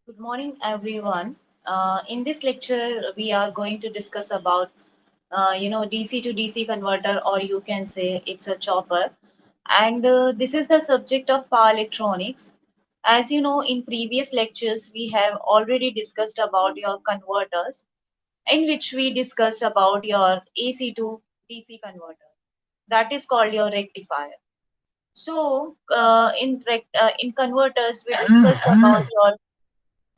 Good morning, everyone. In this lecture, we are going to discuss about, DC to DC converter, or you can say it's a chopper. And this is the subject of power electronics. As you know, in previous lectures, we have already discussed about your converters, in which we discussed about your AC to DC converter. That is called your rectifier. So, in converters, we discussed about your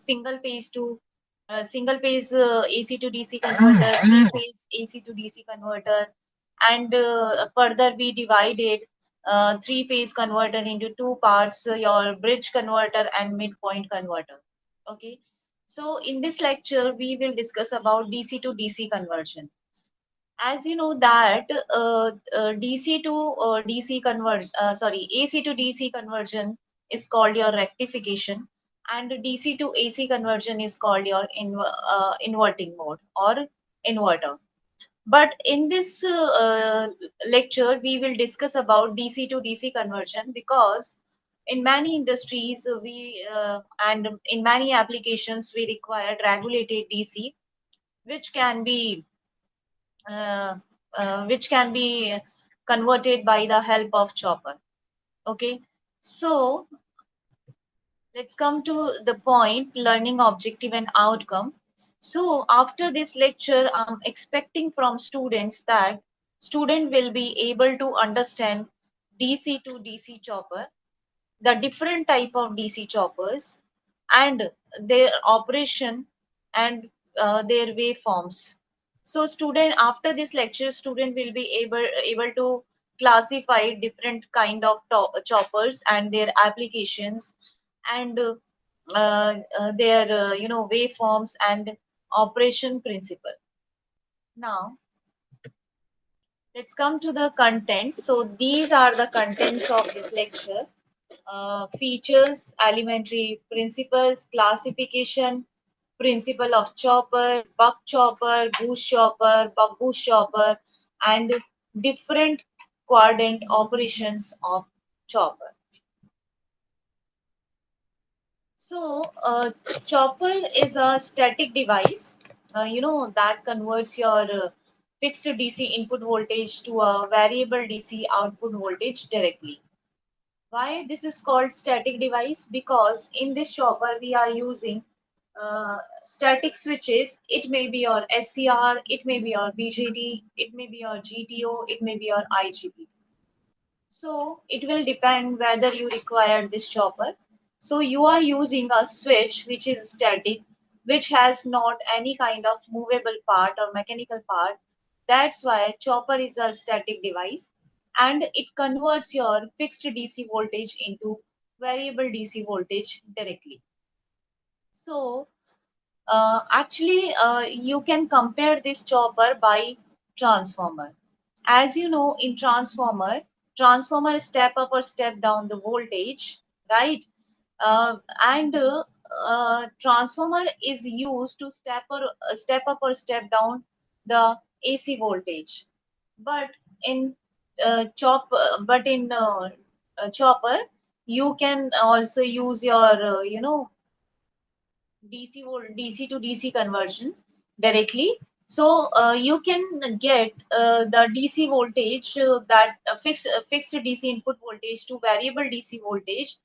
single phase AC to DC converter, three phase AC to DC converter, and further we divided three phase converter into two parts, your bridge converter and midpoint converter. Okay, so in this lecture we will discuss about DC to DC conversion. As you know that DC to DC conversion, sorry, AC to DC conversion is called your rectification, and DC to AC conversion is called your inverting mode or inverter. But in this lecture, we will discuss about DC to DC conversion because in many industries we and in many applications we require regulated DC, which can be uh, which can be converted by the help of chopper. Okay, so let's come to the point, learning objective and outcome. So after this lecture, I'm expecting from students that student will be able to understand DC to DC chopper, the different type of DC choppers, and their operation and their waveforms. So student, after this lecture, student will be able to classify different kind of choppers and their applications, and their waveforms and operation principle. Now let's come to the contents. So these are the contents of this lecture: features, elementary principles, classification, principle of chopper, buck chopper, goose chopper, buck goose chopper, and different quadrant operations of chopper. So, chopper is a static device, that converts your fixed DC input voltage to a variable DC output voltage directly. Why this is called static device? Because in this chopper we are using static switches. It may be your SCR, it may be your BJT, it may be your GTO, it may be your IGBT. So it will depend whether you require this chopper. So you are using a switch which is static, which has not any kind of movable part or mechanical part. That's why chopper is a static device, and it converts your fixed DC voltage into variable DC voltage directly. So you can compare this chopper by transformer. As you know, in transformer step up or step down the voltage, right? And Transformer is used to step up or step down the AC voltage. But in chopper, you can also use your DC to DC conversion directly. So you can get the DC voltage, fixed DC input voltage to variable DC voltage,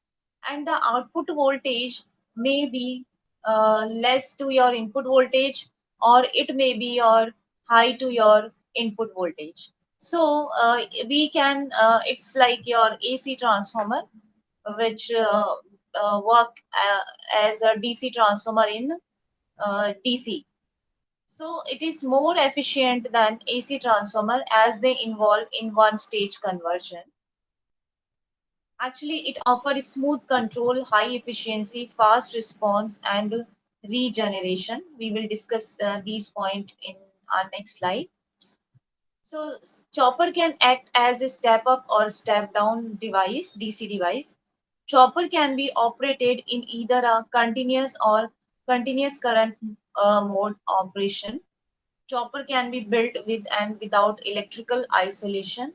and the output voltage may be less to your input voltage, or it may be your high to your input voltage. So it's like your AC transformer, which work as a DC transformer in DC. So it is more efficient than AC transformer as they involve in one stage conversion. Actually, it offers smooth control, high efficiency, fast response, and regeneration. We will discuss these points in our next slide. So chopper can act as a step up or step down device, DC device. Chopper can be operated in either a continuous or continuous current mode operation. Chopper can be built with and without electrical isolation.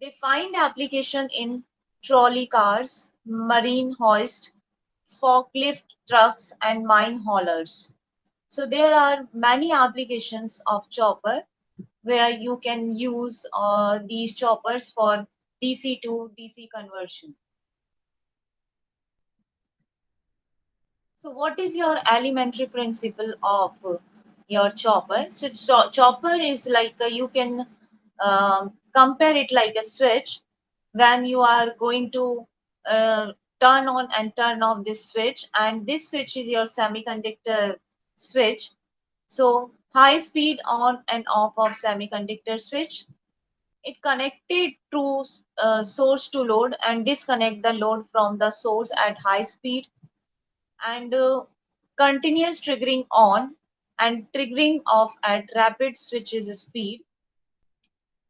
They find application in trolley cars, marine hoist, forklift trucks, and mine haulers. So there are many applications of chopper where you can use these choppers for DC to DC conversion. So what is your elementary principle of your chopper? So chopper is like you can compare it like a switch. When you are going to uh, turn on and turn off this switch, and this switch is your semiconductor switch. So high speed on and off of semiconductor switch, it connected to source to load and disconnect the load from the source at high speed, and continuous triggering on and triggering off at rapid switches speed.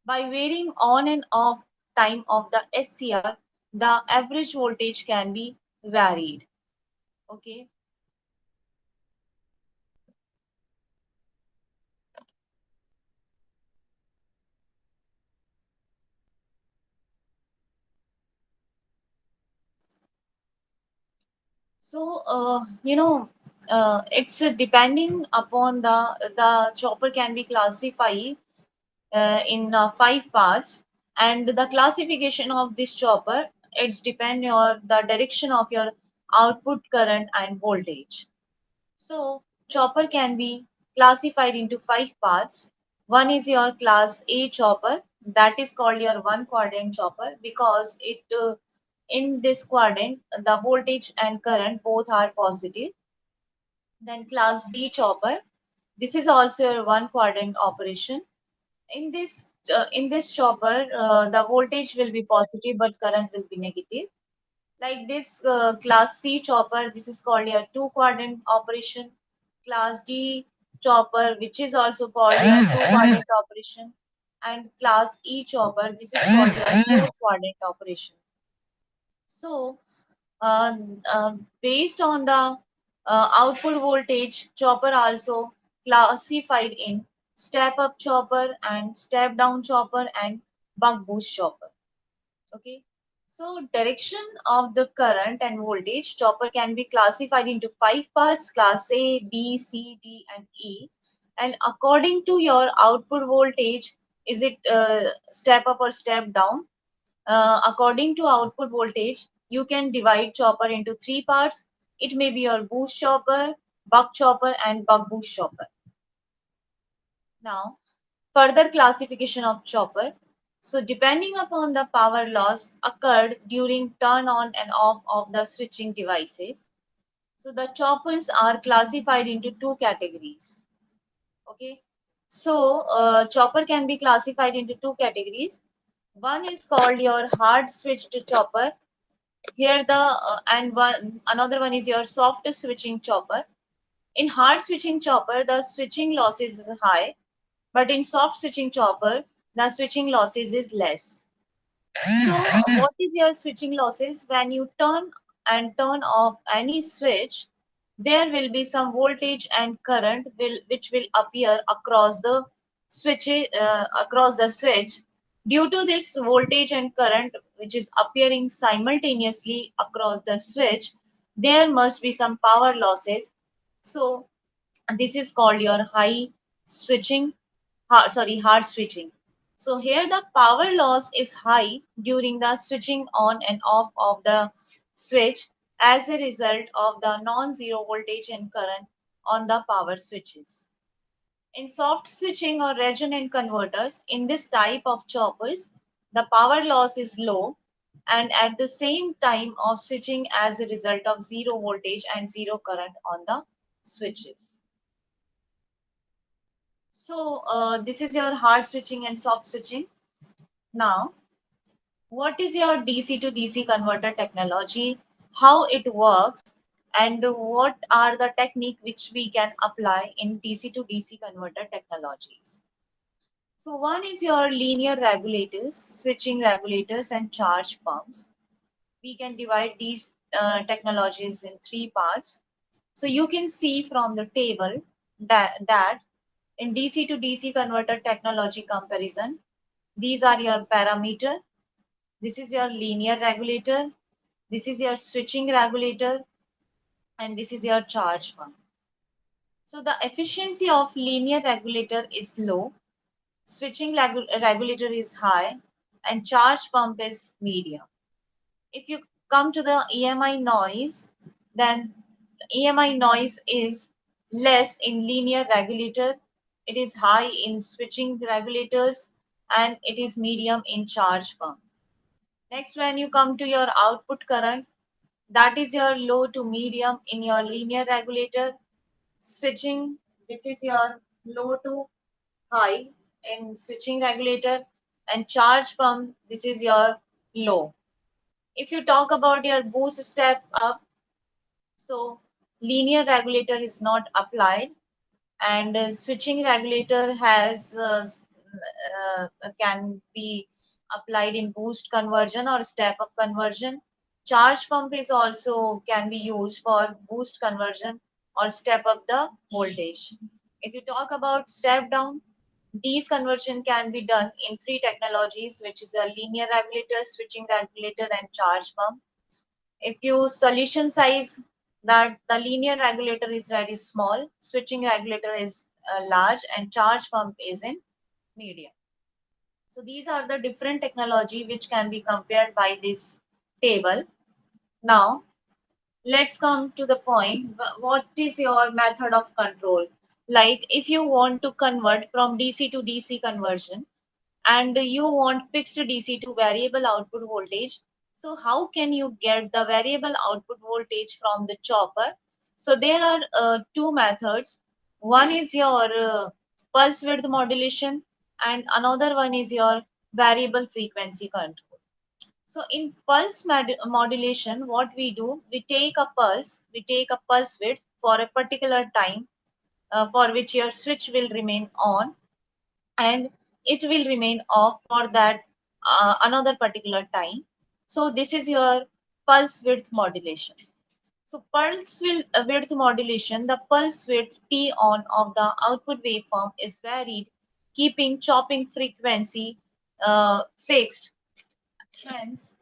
By varying on and off time of the SCR, the average voltage can be varied. Okay. So, it's depending upon the chopper can be classified in 5 parts, and the classification of this chopper, it's depend on the direction of your output current and voltage. So chopper can be classified into 5 parts. One is your class A chopper, that is called your one quadrant chopper because it in this quadrant the voltage and current both are positive. Then class B chopper, this is also a one quadrant operation. In this chopper, the voltage will be positive but current will be negative. Like this class C chopper, this is called a two quadrant operation. Class D chopper, which is also called a two quadrant operation, and class E chopper, this is called a four quadrant operation. So uh, based on the output voltage, chopper also classified in step up chopper and step down chopper and buck boost chopper. Okay. So direction of the current and voltage chopper can be classified into 5 parts: class A, B, C, D, and E. And according to your output voltage, is it step up or step down? According to output voltage, you can divide chopper into 3 parts. It may be your boost chopper, buck chopper, and buck boost chopper. Now, further classification of chopper. So, depending upon the power loss occurred during turn on and off of the switching devices, so the choppers are classified into two categories. Okay, so chopper can be classified into two categories. One is called your hard switched chopper. Here the and one another one is your soft switching chopper. In hard switching chopper, the switching losses is high, but in soft switching chopper, the switching losses is less. So, what is your switching losses? When you turn and turn off any switch, there will be some voltage and current which will appear across the switch. Due to this voltage and current which is appearing simultaneously across the switch, there must be some power losses. So, this is called your switching hard switching. So here the power loss is high during the switching on and off of the switch as a result of the non-zero voltage and current on the power switches. In soft switching or resonant converters, in this type of choppers, the power loss is low and at the same time of switching as a result of zero voltage and zero current on the switches. So this is your hard switching and soft switching. Now, what is your DC to DC converter technology? How it works, and what are the technique which we can apply in DC to DC converter technologies? So one is your linear regulators, switching regulators, and charge pumps. We can divide these technologies in 3 parts. So you can see from the table that in DC to DC converter technology comparison, these are your parameter. This is your linear regulator. This is your switching regulator. and this is your charge pump. So the efficiency of linear regulator is low, switching regulator is high, and charge pump is medium. If you come to the EMI noise, then EMI noise is less in linear regulator, it is high in switching regulators, and it is medium in charge pump. Next, when you come to your output current, that is your low to medium in your linear regulator. Switching, this is your low to high in switching regulator, and charge pump, this is your low. If you talk about your boost step up, so linear regulator is not applied, and switching regulator has can be applied in boost conversion or step up conversion. Charge pump is also can be used for boost conversion or step up the voltage. If you talk about step down, these conversion can be done in three technologies, which is a linear regulator, switching regulator, and charge pump. If you solution size, that the linear regulator is very small, switching regulator is large, and charge pump is in medium. So these are the different technology which can be compared by this table. Now let's come to the point. What is your method of control? Like if you want to convert from DC to DC conversion, and you want fixed DC to variable output voltage. So how can you get the variable output voltage from the chopper? So there are two methods. One is your pulse width modulation, and another one is your variable frequency control. So in pulse modulation, what we do, we take a pulse width for a particular time for which your switch will remain on, and it will remain off for that another particular time. So this is your pulse width modulation. So width modulation, the pulse width T on of the output waveform is varied, keeping chopping frequency fixed. Hence,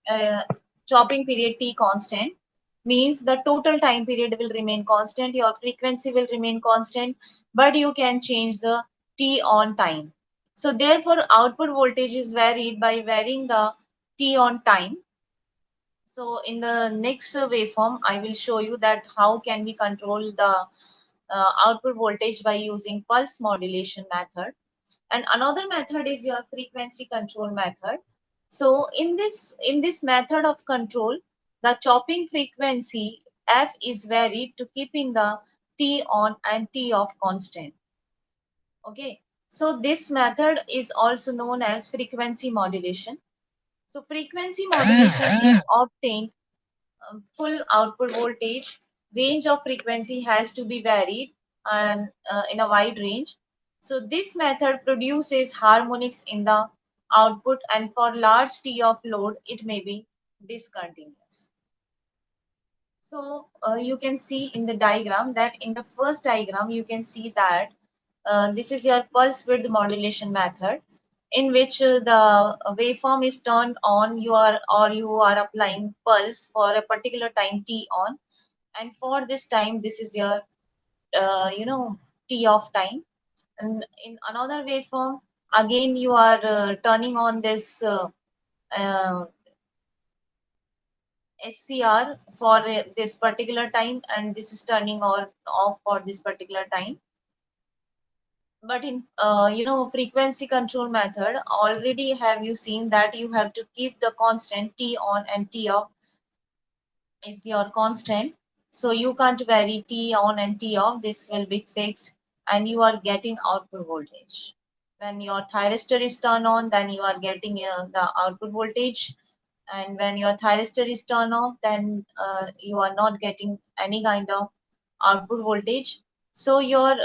uh, chopping period T constant means the total time period will remain constant, your frequency will remain constant, but you can change the T on time. So therefore, output voltage is varied by varying the T on time. So in the next waveform, I will show you that how can we control the output voltage by using pulse modulation method. And another method is your frequency control method. So in this method of control, the chopping frequency f is varied to keeping the T on and T off constant. Okay, so this method is also known as frequency modulation. So frequency modulation is obtained full output voltage. Range of frequency has to be varied and in a wide range. So this method produces harmonics in the output, and for large T of load it may be discontinuous. So you can see in the diagram that in the first diagram you can see that this is your pulse width modulation method, in which the waveform is turned on, you are applying pulse for a particular time T on, and for this time this is your T off time. And in another waveform, again you are turning on this uh, SCR for this particular time, and this is turning on off for this particular time. But in frequency control method, already have you seen that you have to keep the constant T on and T off is your constant. So you can't vary T on and T off. This will be fixed, and you are getting output voltage. When your thyristor is turned on, then you are getting the output voltage, and when your thyristor is turned off, then you are not getting any kind of output voltage. So your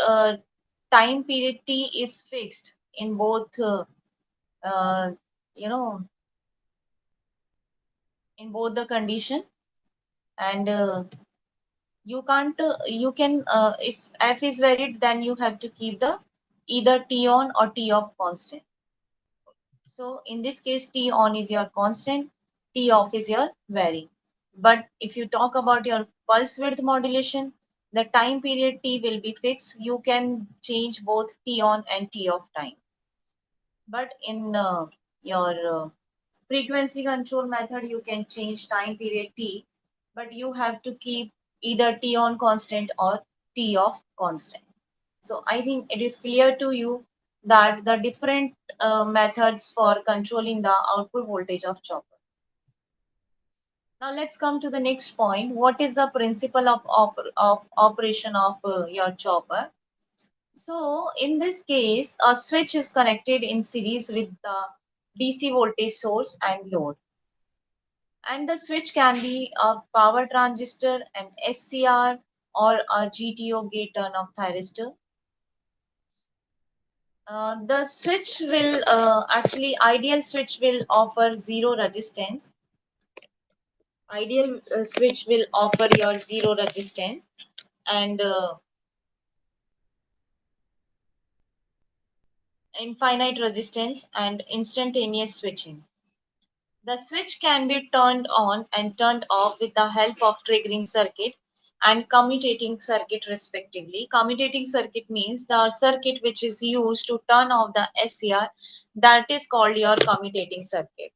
time period T is fixed in both uh, you know in both the condition, and you can if f is varied, then you have to keep the either T on or T off constant. So in this case, T on is your constant, T off is your varying. But if you talk about your pulse width modulation, the time period T will be fixed. You can change both T on and T off time. But in your frequency control method, you can change time period T, but you have to keep either T on constant or T off constant. So I think it is clear to you that the different methods for controlling the output voltage of chopper. Now let's come to the next point. What is the principle of operation of your chopper? So in this case, a switch is connected in series with the DC voltage source and load. And the switch can be a power transistor, an SCR, or a GTO gate turn off thyristor. The switch will actually ideal switch will offer zero resistance. Ideal switch will offer your zero resistance and infinite resistance and instantaneous switching. The switch can be turned on and turned off with the help of triggering circuit and commutating circuit respectively. Commutating circuit means the circuit which is used to turn off the SCR, that is called your commutating circuit.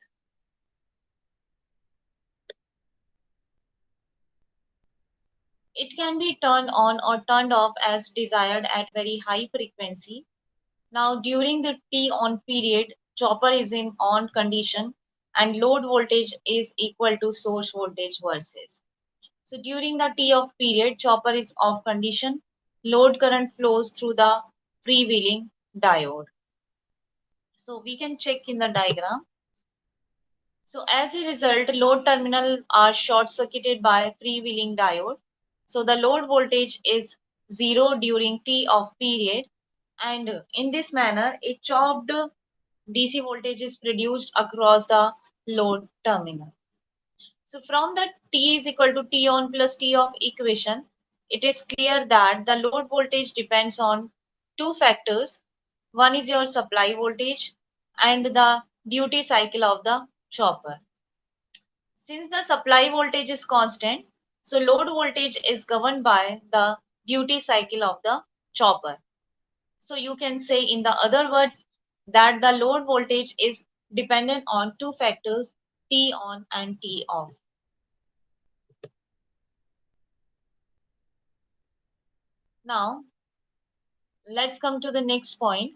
It can be turned on or turned off as desired at very high frequency. Now during the T on period, chopper is in on condition and load voltage is equal to source voltage versus. So during the T off period, chopper is off condition. Load current flows through the freewheeling diode. So we can check in the diagram. So as a result, load terminal are short circuited by freewheeling diode. So the load voltage is zero during T off period, and in this manner, a chopped DC voltage is produced across the load terminal. So from the T is equal to T on plus T off equation, it is clear that the load voltage depends on two factors. One is your supply voltage and the duty cycle of the chopper. Since the supply voltage is constant, so load voltage is governed by the duty cycle of the chopper. So you can say in the other words that the load voltage is dependent on two factors, T on and T off. Now let's come to the next point.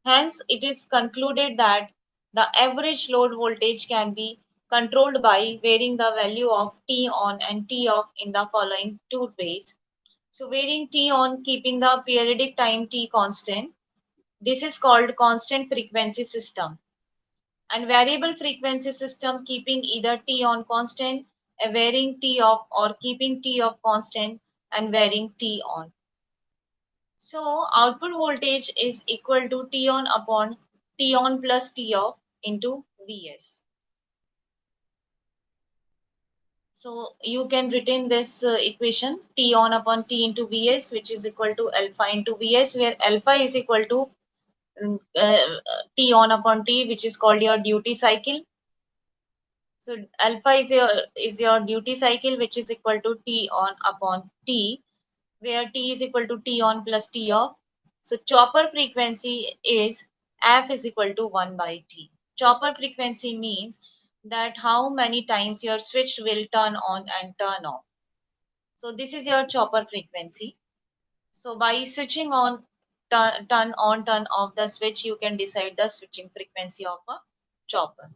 Hence, it is concluded that the average load voltage can be controlled by varying the value of T on and T off in the following two ways. So, varying T on keeping the periodic time T constant. This is called constant frequency system. And variable frequency system keeping either T on constant, a varying T off, or keeping T off constant and varying T on. So output voltage is equal to T on upon T on plus T off into Vs. So you can retain this equation T on upon T into Vs, which is equal to alpha into Vs, where alpha is equal to T on upon T, which is called your duty cycle. So alpha is your duty cycle, which is equal to T on upon T, where T is equal to T on plus T off. So chopper frequency is F is equal to 1 by T. Chopper frequency means that how many times your switch will turn on and turn off. So this is your chopper frequency. So by switching on, turn on, turn off the switch, you can decide the switching frequency of a chopper.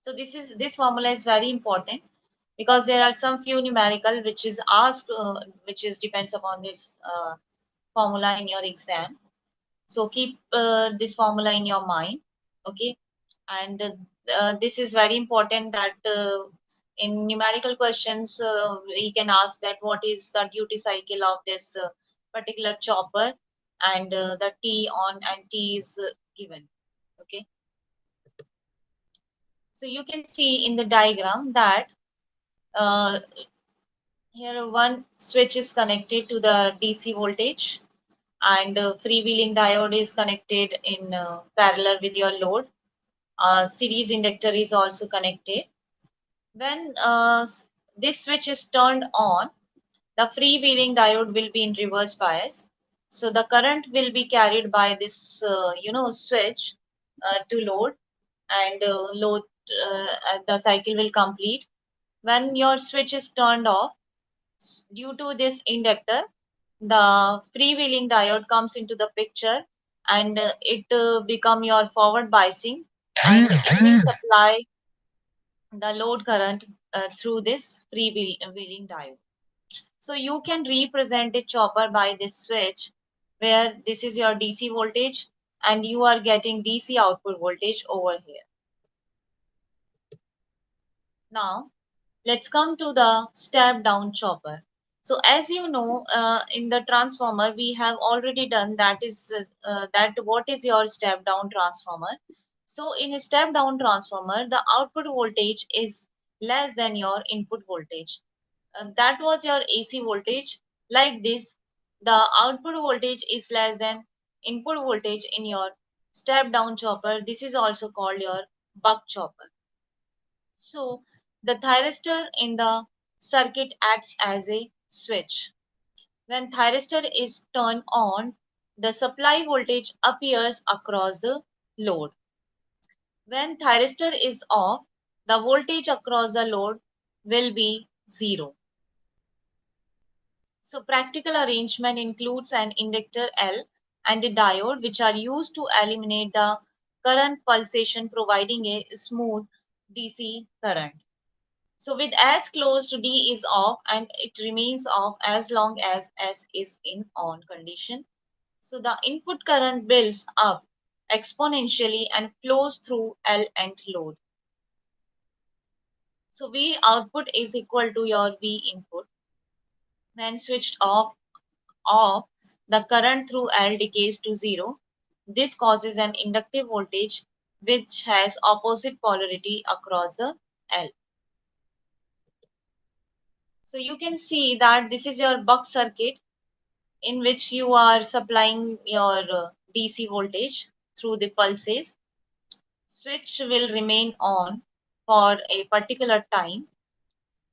So this formula is very important because there are some few numerical which is asked, which is depends upon this formula in your exam. So keep this formula in your mind, okay? And this is very important that in numerical questions we can ask that what is the duty cycle of this particular chopper, and the T on and T is given, okay? So you can see in the diagram that uh, here one switch is connected to the DC voltage, and freewheeling diode is connected in parallel with your load. Series inductor is also connected. When this switch is turned on, the freewheeling diode will be in reverse bias. So the current will be carried by this, switch to load, and the cycle will complete. When your switch is turned off, due to this inductor, the freewheeling diode comes into the picture, and it become your forward biasing, and it will supply the load current through this freewheeling diode. So you can represent a chopper by this switch, where this is your DC voltage and you are getting DC output voltage over here. Now let's come to the step down chopper. So as you know, in the transformer we have already done that what is your step down transformer. So in a step down transformer, the output voltage is less than your input voltage. That was your AC voltage. Like this, the output voltage is less than input voltage in your step down chopper. This is also called your buck chopper. So the thyristor in the circuit acts as a switch. When thyristor is turned on, the supply voltage appears across the load. When thyristor is off, the voltage across the load will be zero. So practical arrangement includes an inductor L and a diode, which are used to eliminate the current pulsation, providing a smooth DC current. So with S closed, D is off and it remains off as long as S is in on condition. So the input current builds up exponentially and flows through L and load. So V output is equal to your V input. When switched off, the current through L decays to zero. This causes an inductive voltage which has opposite polarity across the L. So you can see that this is your buck circuit in which you are supplying your DC voltage through the pulses. Switch will remain on for a particular time.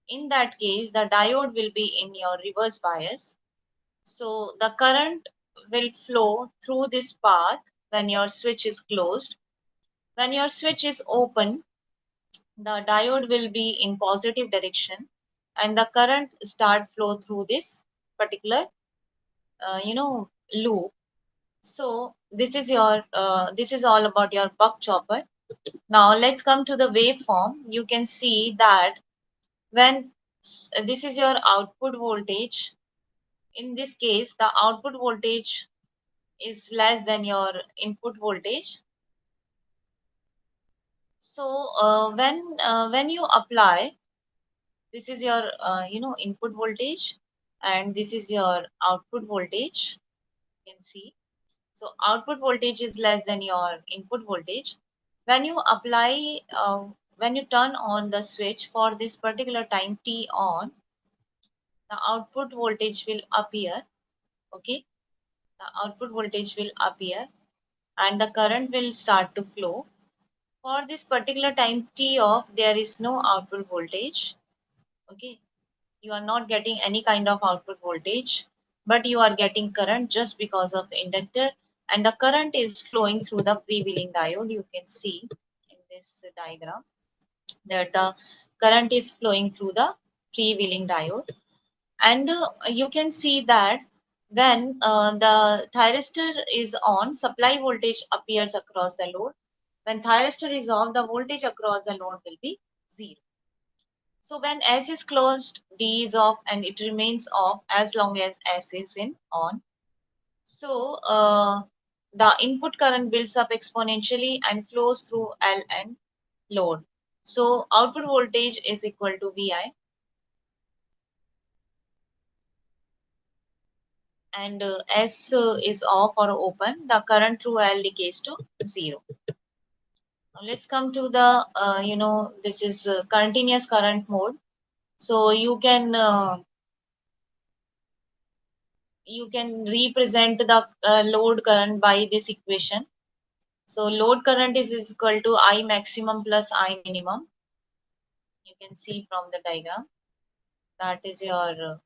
In that case, the diode will be in your reverse bias. So the current will flow through this path when your switch is closed. When your switch is open, the diode will be in positive direction and the current start flow through this particular loop. So this is all about your buck chopper. Now let's come to the waveform. You can see that when this is your output voltage, in this case the output voltage is less than your input voltage. So when you apply, this is your input voltage and this is your output voltage. You can see. So output voltage is less than your input voltage. When you apply, when you turn on the switch for this particular time t on, the output voltage will appear. Okay, the output voltage will appear and the current will start to flow. For this particular time t off, there is no output voltage. Okay, you are not getting any kind of output voltage, but you are getting current just because of inductor, and the current is flowing through the freewheeling diode. You can see in this diagram that the current is flowing through the freewheeling diode, and you can see that when the thyristor is on, supply voltage appears across the load. When thyristor is off, the voltage across the load will be zero. So when S is closed, D is off and it remains off as long as S is in on. So the input current builds up exponentially and flows through L and load. So output voltage is equal to VI, and S is off or open. The current through L decays to zero. Now let's come to the this is continuous current mode. So you can represent the load current by this equation. So load current is equal to I maximum plus I minimum. You can see from the diagram. that is your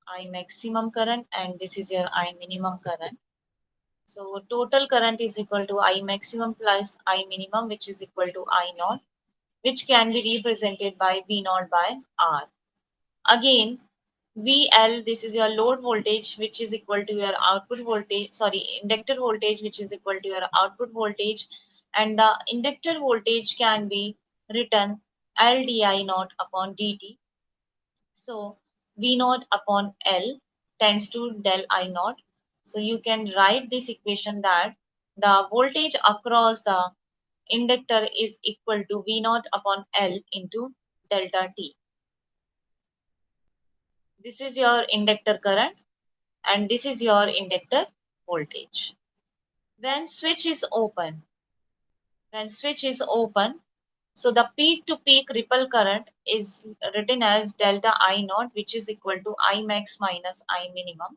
I maximum current, and this is your I minimum current. So total current is equal to I maximum plus I minimum, which is equal to I naught, which can be represented by V naught by R. Again, VL, this is your load voltage, which is equal to your output voltage, sorry, inductor voltage, which is equal to your output voltage, and the inductor voltage can be written L di naught upon dt. So V naught upon L tends to del I naught. So you can write this equation that the voltage across the inductor is equal to V naught upon L into delta T. This is your inductor current and this is your inductor voltage. When switch is open, when switch is open, so the peak to peak ripple current is written as delta I naught, which is equal to I max minus I minimum.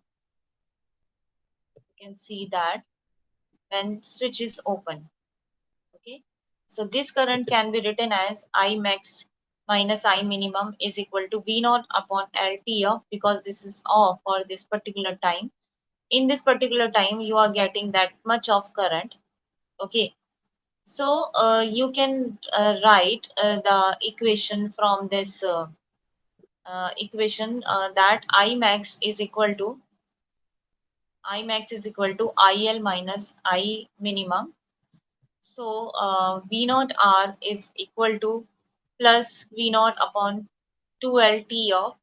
You can see that when switch is open. Okay, so this current can be written as I max minus I minimum is equal to V naught upon LT off, because this is off for this particular time. In this particular time you are getting that much of current. Okay, so you can write the equation from this equation that I max is equal to IL minus I minimum. So V naught R is equal to plus V naught upon 2L T off,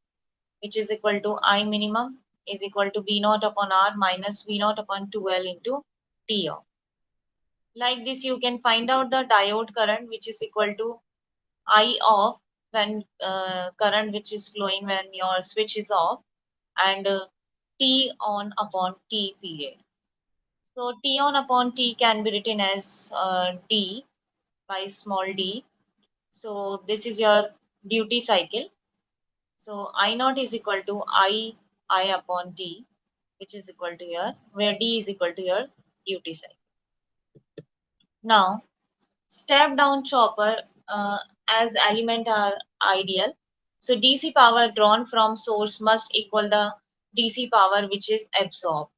which is equal to I minimum is equal to V naught upon R minus V naught upon 2L into T off. Like this, you can find out the diode current, which is equal to I off when current which is flowing when your switch is off, and T on upon T period. So T on upon T can be written as D by small d. So this is your duty cycle. So I naught is equal to I upon D, which is equal to your, where D is equal to your duty cycle. Now step down chopper as element are ideal. So DC power drawn from source must equal the DC power which is absorbed.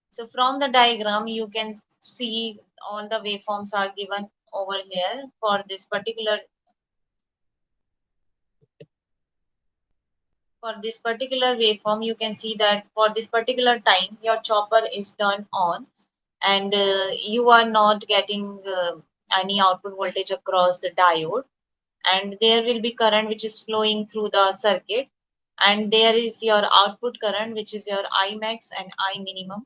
So from the diagram you can see all the waveforms are given over here. For this particular waveform, you can see that for this particular time your chopper is turned on, and you are not getting any output voltage across the diode, and there will be current which is flowing through the circuit, and there is your output current which is your I max and I minimum.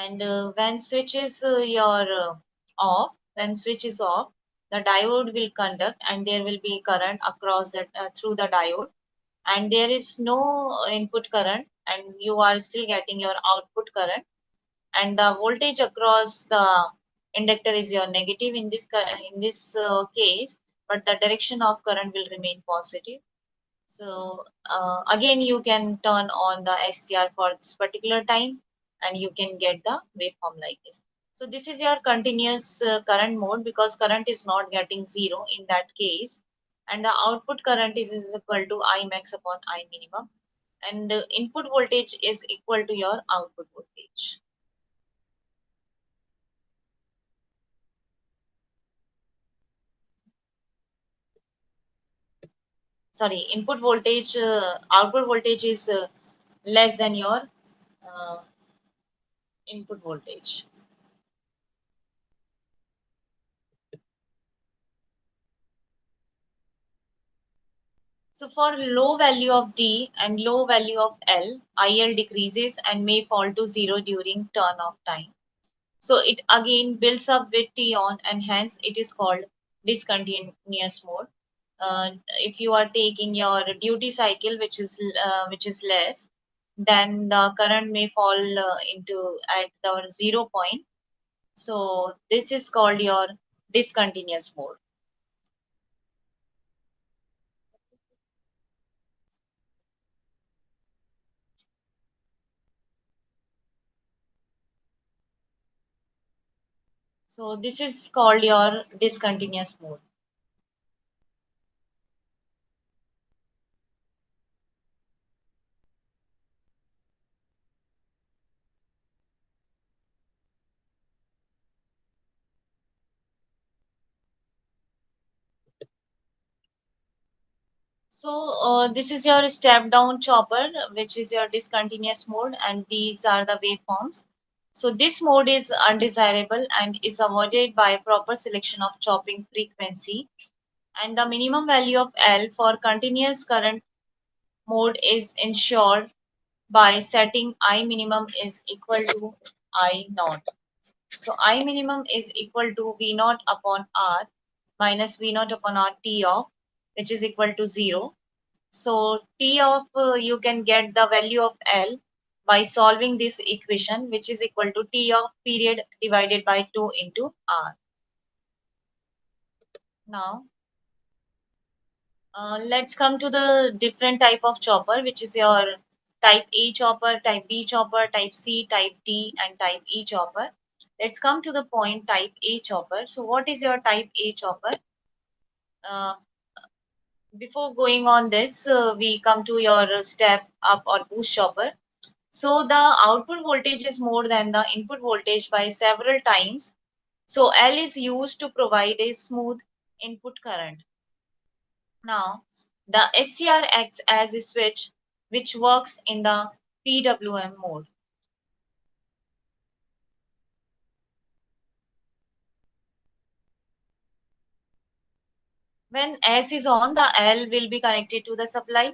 And when switch is when switch is off, the diode will conduct and there will be current across that through the diode, and there is no input current and you are still getting your output current, and the voltage across the inductor is your negative in this case, but the direction of current will remain positive. So again you can turn on the SCR for this particular time and you can get the waveform like this. So this is your continuous current mode, because current is not getting zero in that case, and the output current is equal to I max upon I minimum, and input voltage is equal to your output voltage. Sorry, output voltage is less than your uh, input voltage. So for low value of D and low value of L, IL decreases and may fall to zero during turn off time. So it again builds up with T on, and hence it is called discontinuous mode. If you are taking your duty cycle, which is less, then the current may fall into at the 0 point. So this is called your discontinuous mode. So this is called your discontinuous mode. This is your step down chopper, which is your discontinuous mode, and these are the waveforms. So this mode is undesirable and is avoided by proper selection of chopping frequency. And the minimum value of L for continuous current mode is ensured by setting I minimum is equal to I naught. So I minimum is equal to V naught upon R minus V naught upon R T off, which is equal to 0. So T of you can get the value of L by solving this equation, which is equal to T of period divided by 2 into R. Now let's come to the different type of chopper, which is your type A chopper, type B chopper, type C, type D, and type E chopper. Let's come to the point type A chopper. So what is your type A chopper? Uh, Before going on this, we come to your step up or boost chopper. So the output voltage is more than the input voltage by several times. So L is used to provide a smooth input current. Now, the SCR acts as a switch which works in the PWM mode. When S is on, the L will be connected to the supply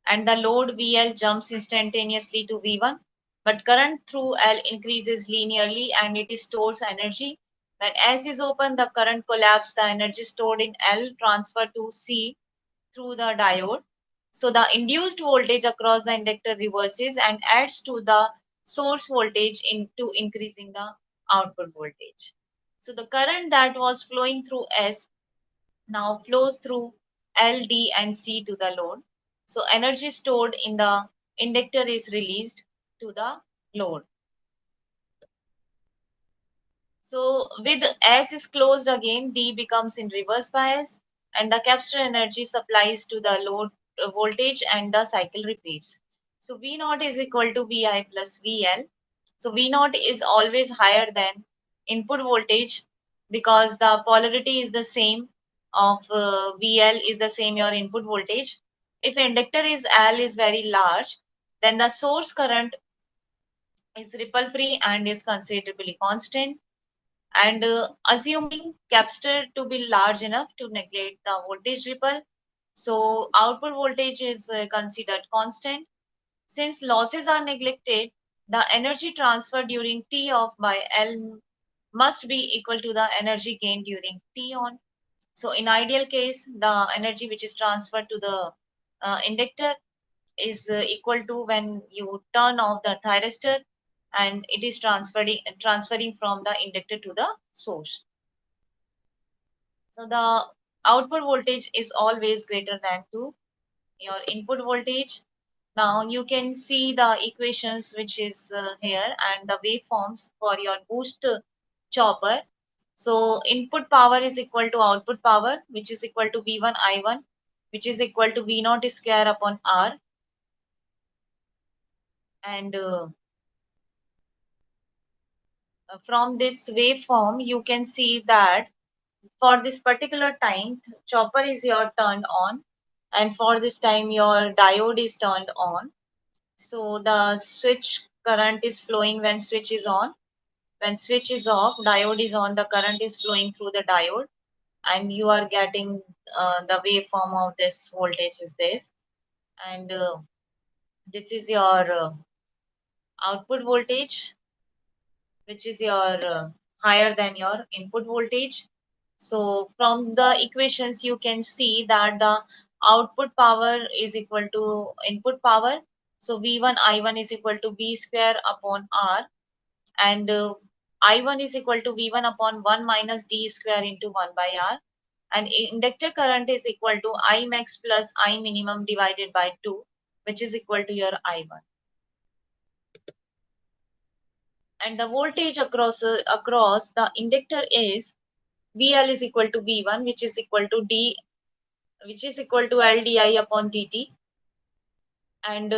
and the load VL jumps instantaneously to V1. But current through L increases linearly and it stores energy. When S is open, the current collapses, the energy stored in L transfer to C through the diode. So the induced voltage across the inductor reverses and adds to the source voltage into increasing the output voltage. So the current that was flowing through S now flows through L, D, and C to the load. So energy stored in the inductor is released to the load. So with S is closed again, D becomes in reverse bias and the capture energy supplies to the load voltage and the cycle repeats. So V naught is equal to Vi plus VL. So V naught is always higher than input voltage because the polarity is the same of VL is the same your input voltage. If inductor is L is very large, then the source current is ripple free and is considerably constant and assuming capacitor to be large enough to neglect the voltage ripple. So output voltage is considered constant. Since losses are neglected, the energy transfer during T off by L must be equal to the energy gain during T on. So in ideal case, the energy which is transferred to the inductor is equal to when you turn off the thyristor and it is transferring from the inductor to the source. So the output voltage is always greater than to your input voltage. Now you can see the equations which is here and the waveforms for your boost chopper. So input power is equal to output power, which is equal to V1 I1, which is equal to V naught square upon R. And from this waveform, you can see that for this particular time, chopper is your turned on, and for this time, your diode is turned on. So the switch current is flowing when switch is on. When switch is off, diode is on, the current is flowing through the diode, and you are getting the waveform of this voltage is this. And this is your output voltage, which is your higher than your input voltage. So from the equations, you can see that the output power is equal to input power. So V1 I1 is equal to V square upon R and I1 is equal to V1 upon 1 minus D square into 1 by R and inductor current is equal to I max plus I minimum divided by 2 which is equal to your I1. And the voltage across the inductor is VL is equal to V1 which is equal to D which is equal to LDI upon dt and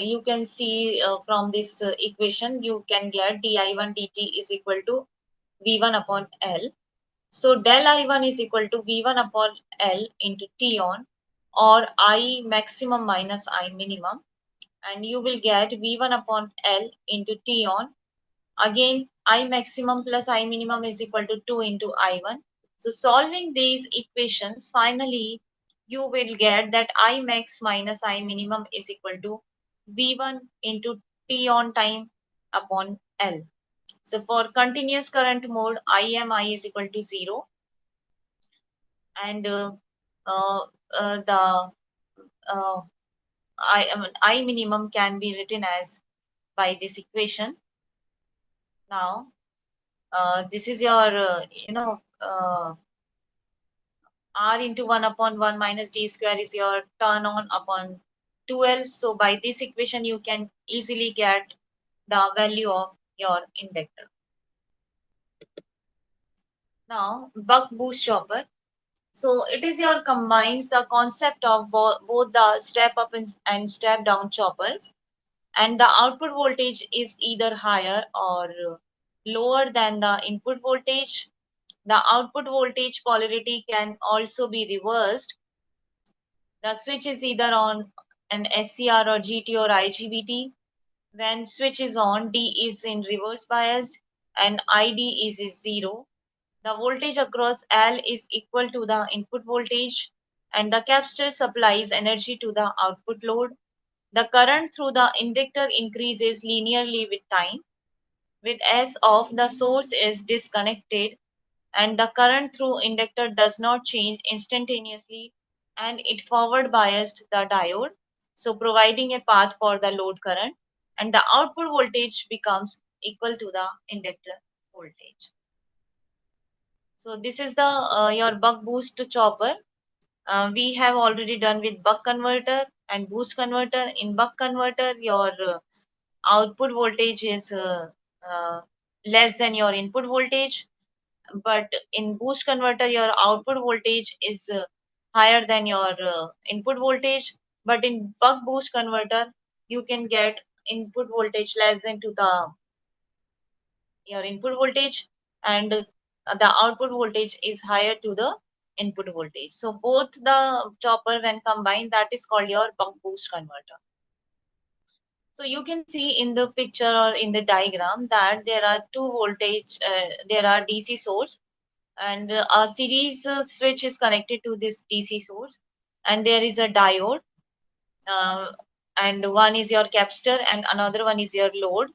you can see from this equation you can get di1 dt is equal to v1 upon l. So del I1 is equal to V1 upon L into T on or I maximum minus I minimum, and you will get V1 upon L into T on. Again, I maximum plus I minimum is equal to 2 into I1. So solving these equations, finally you will get that I max minus I minimum is equal to V1 into T on time upon L. So for continuous current mode, IMI is equal to 0, and uh, the I minimum can be written as by this equation. Now, this is your, R into 1 upon 1 minus D square is your turn on upon 2L. So by this equation, you can easily get the value of your inductor. Now, buck boost chopper. So it is your combines the concept of both the step up and step down choppers, and the output voltage is either higher or lower than the input voltage. The output voltage polarity can also be reversed. The switch is either on an SCR or GT or IGBT. When switch is on, D is in reverse biased and ID is 0. The voltage across L is equal to the input voltage, and the capacitor supplies energy to the output load. The current through the inductor increases linearly with time. With S off, the source is disconnected and the current through inductor does not change instantaneously, and it forward biased the diode, so providing a path for the load current, and the output voltage becomes equal to the inductor voltage. So this is the your buck boost chopper. We have already done with buck converter and boost converter. In buck converter, your output voltage is uh, less than your input voltage, but in boost converter your output voltage is higher than your input voltage. But in buck boost converter, you can get input voltage less than to the your input voltage, and the output voltage is higher to the input voltage. So both the chopper when combined, that is called your buck boost converter. So you can see in the picture or in the diagram that there are two voltage, there are DC source, and a series switch is connected to this DC source, and there is a diode, uh, and one is your capacitor and another one is your load.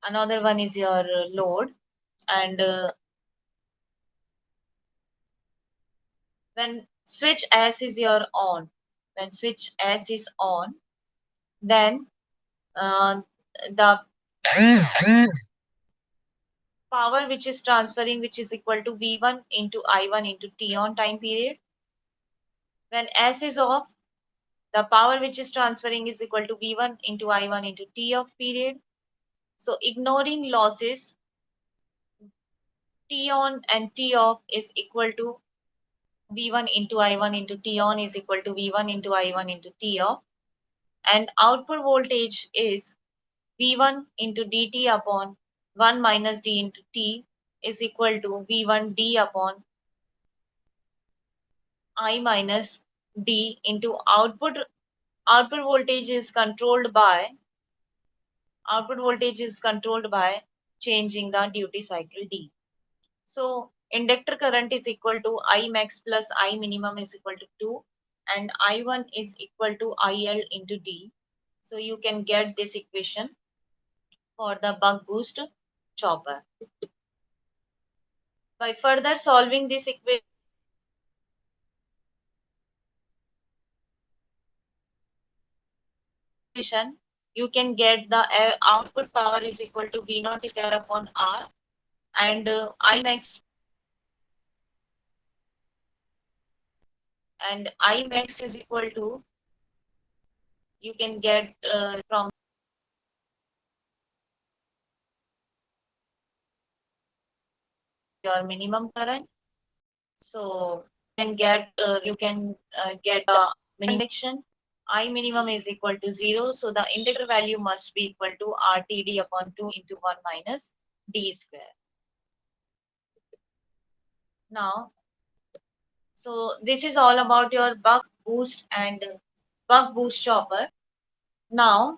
Another one is your load, and when switch S is your on, when switch S is on, then the power which is transferring, which is equal to V1 into I1 into T on time period. When S is off, the power which is transferring is equal to V1 into I1 into T off period. So ignoring losses, T on and T off is equal to V1 into I1 into T on is equal to V1 into I1 into T off. And output voltage is V1 into dt upon 1 minus d into t is equal to V1 d upon I minus d into output. Output voltage is controlled by changing the duty cycle d. So inductor current is equal to I max plus I minimum is equal to 2, and I1 is equal to IL into d. So you can get this equation for the buck boost chopper. By further solving this equation, you can get the output power is equal to V naught square upon R, and I max is equal to, you can get from your minimum current. So you can get a minimum induction. I minimum is equal to 0. So the inductor value must be equal to RTD upon 2 into 1 minus D square. Now, so this is all about your buck boost and buck boost chopper. Now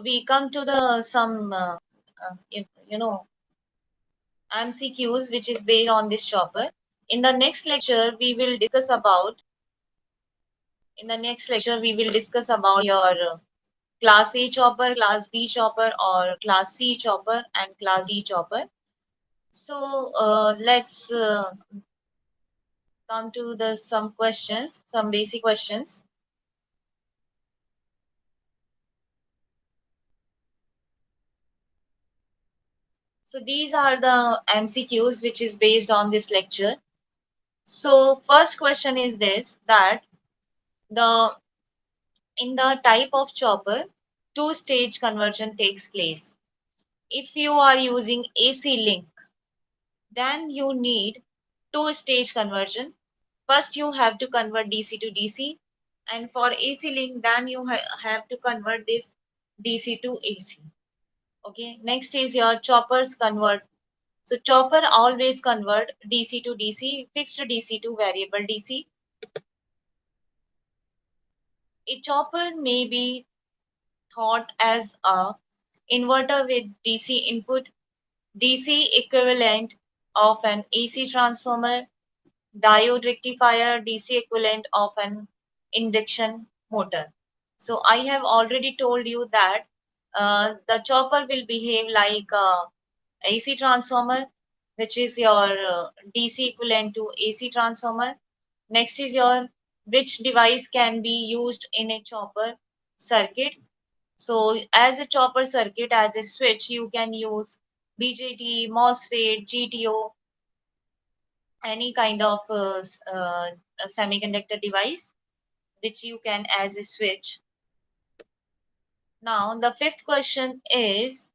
we come to the some you know MCQs which is based on this chopper. In the next lecture, we will discuss about your class A chopper, class B chopper, or class C chopper and class D chopper. So let's come to the some questions, some basic questions. So these are the MCQs which is based on this lecture. So first question is this, that the in the type of chopper, two-stage conversion takes place. If you are using AC link, then you need two-stage conversion. First, you have to convert DC to DC, and for AC link, then you have to convert this DC to AC. Okay. Next is your choppers convert. So chopper always convert DC to DC, fixed DC to variable DC. A chopper may be thought as a inverter with DC input, DC equivalent of an AC transformer, diode rectifier, DC equivalent of an induction motor. So I have already told you that the chopper will behave like a AC transformer, which is your DC equivalent to AC transformer. Next is your which device can be used in a chopper circuit. So as a chopper circuit, as a switch, you can use BJT, MOSFET, GTO, any kind of semiconductor device which you can as a switch. Now the fifth question is,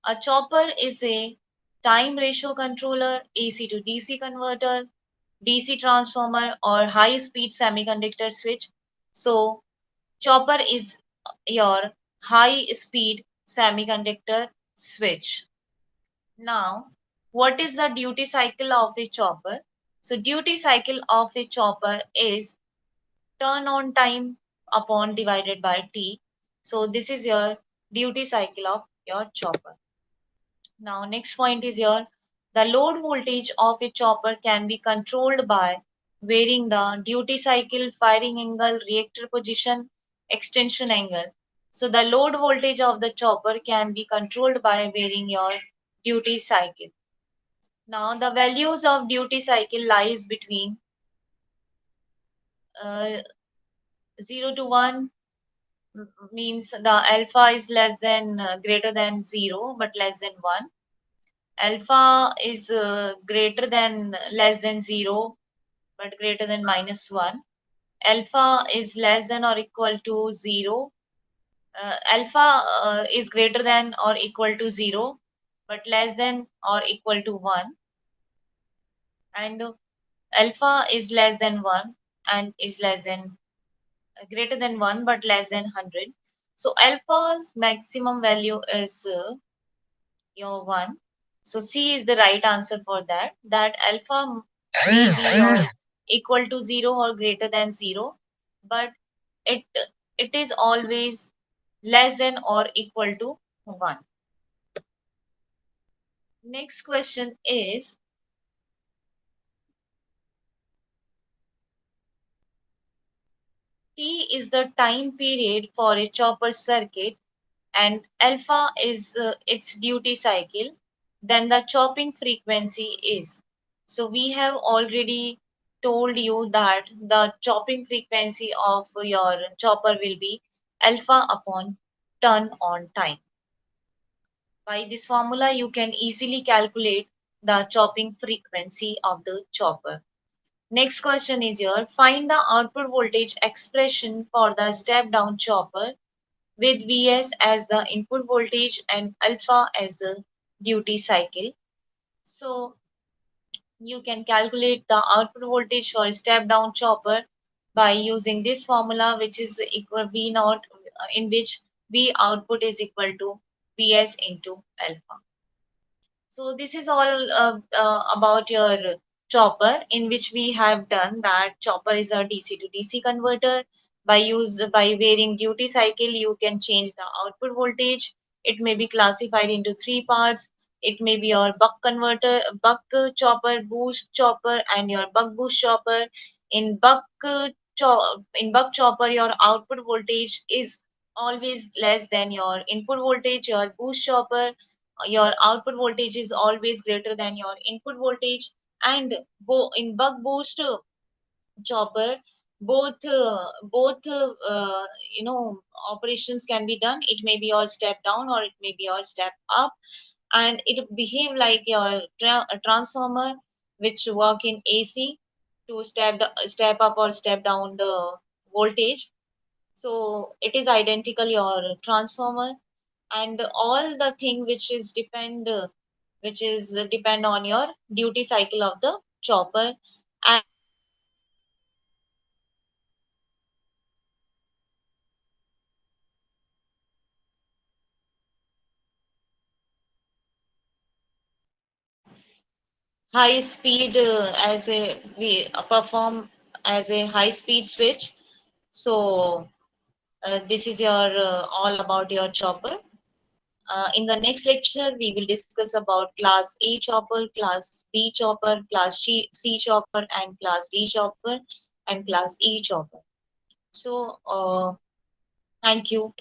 a chopper is a time ratio controller, AC to DC converter, DC transformer, or high speed semiconductor switch. So chopper is your high speed semiconductor switch. Now, what is the duty cycle of a chopper? So duty cycle of a chopper is turn on time upon divided by T. So this is your duty cycle of your chopper. Now next point is your the load voltage of a chopper can be controlled by varying the duty cycle, firing angle, reactor position, extension angle. So the load voltage of the chopper can be controlled by varying your duty cycle. Now the values of duty cycle lies between uh, 0 to 1 means the alpha is less than greater than 0 but less than 1. Alpha is greater than less than 0 but greater than minus 1. Alpha is less than or equal to 0. Alpha is greater than or equal to 0 but less than or equal to 1. And alpha is less than 1 and is less than greater than 1 but less than 100. So alpha's maximum value is your 1. So C is the right answer for that. That alpha may be your equal to 0 or greater than 0, but it it is always less than or equal to 1. Next question is, T is the time period for a chopper circuit and alpha is its duty cycle, then the chopping frequency is. So we have already told you that the chopping frequency of your chopper will be alpha upon turn on time. By this formula, you can easily calculate the chopping frequency of the chopper. Next question is here. Find the output voltage expression for the step down chopper with Vs as the input voltage and alpha as the duty cycle. So you can calculate the output voltage for a step down chopper by using this formula, which is equal V naught, in which V output is equal to Vs into alpha. So this is all about your chopper, in which we have done that chopper is a DC to DC converter. By varying duty cycle, you can change the output voltage. It may be classified into three parts. It may be your buck converter, buck chopper, boost chopper, and your buck boost chopper. In in buck chopper, your output voltage is always less than your input voltage. Your boost chopper, your output voltage is always greater than your input voltage. And in buck boost chopper, both operations can be done. It may be your step down or it may be your step up, and it behave like your transformer, which work in AC to step up or step down the voltage. So it is identical your transformer. And all the thing which is depend on your duty cycle of the chopper. And high speed as a we perform as a high speed switch. So this is your all about your chopper. In the next lecture, we will discuss about class A chopper, class B chopper, class C chopper, and class D chopper, and class E chopper. So, thank you.